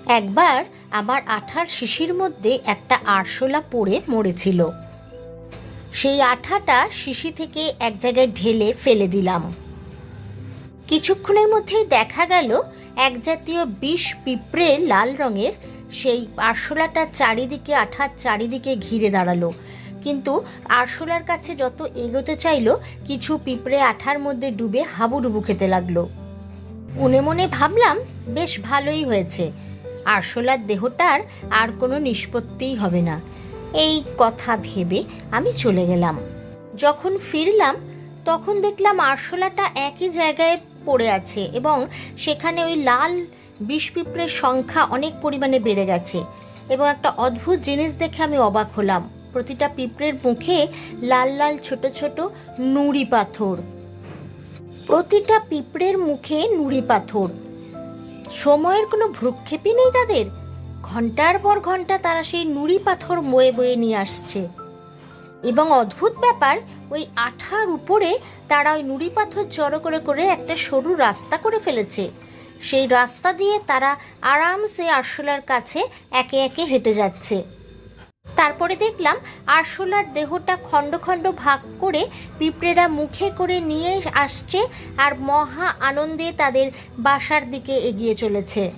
একবার আমার আঠার শিশির মধ্যে একটা আরশোলা পড়ে মরেছিল। সেই আঠাটা শিশি থেকে এক জায়গায় ঢেলে ফেলে দিলাম। কিছুক্ষণের মধ্যেই দেখা গেল এক জাতীয় বিষ পিঁপড়ে লাল রঙের সেই আরশোলাটা চারিদিকে আঠার চারিদিকে ঘিরে দাঁড়ালো। কিন্তু আরশোলার কাছে যত এগোতে চাইল, কিছু পিঁপড়ে আঠার মধ্যে ডুবে হাবুডুবু খেতে লাগলো। মনে মনে ভাবলাম, বেশ ভালোই হয়েছে, আরশোলার দেহটার আর কোনো নিষ্পত্তিই হবে না। এই কথা ভেবে আমি চলে গেলাম। যখন ফিরলাম তখন দেখলাম আরশোলাটা একই জায়গায় পড়ে আছে এবং সেখানে ওই লাল বিষ পিঁপড়ের সংখ্যা অনেক পরিমাণে বেড়ে গেছে। এবং একটা অদ্ভুত জিনিস দেখে আমি অবাক হলাম, প্রতিটা পিঁপড়ের মুখে লাল লাল ছোট ছোট নুড়ি পাথর। প্রতিটা পিঁপড়ের মুখে নুড়ি পাথর। সময়ের কোনো ভ্রুক্ষেপই নেই তাদের। ঘন্টার পর ঘন্টা তারা সেই নুড়ি পাথর বয়ে বয়ে নিয়ে আসছে। এবং অদ্ভুত ব্যাপার, ওই আঠার উপরে তারা ওই নুড়ি পাথর জড়ো করে করে একটা সরু রাস্তা করে ফেলেছে। সেই রাস্তা দিয়ে তারা আরামসে আরশোলার কাছে একে একে হেঁটে যাচ্ছে। তারপরে দেখলাম আরশোলার দেহটা খণ্ড খণ্ড ভাগ করে পিঁপড়েরা মুখে করে নিয়ে আসছে আর মহা আনন্দে তাদের বাসার দিকে এগিয়ে চলেছে।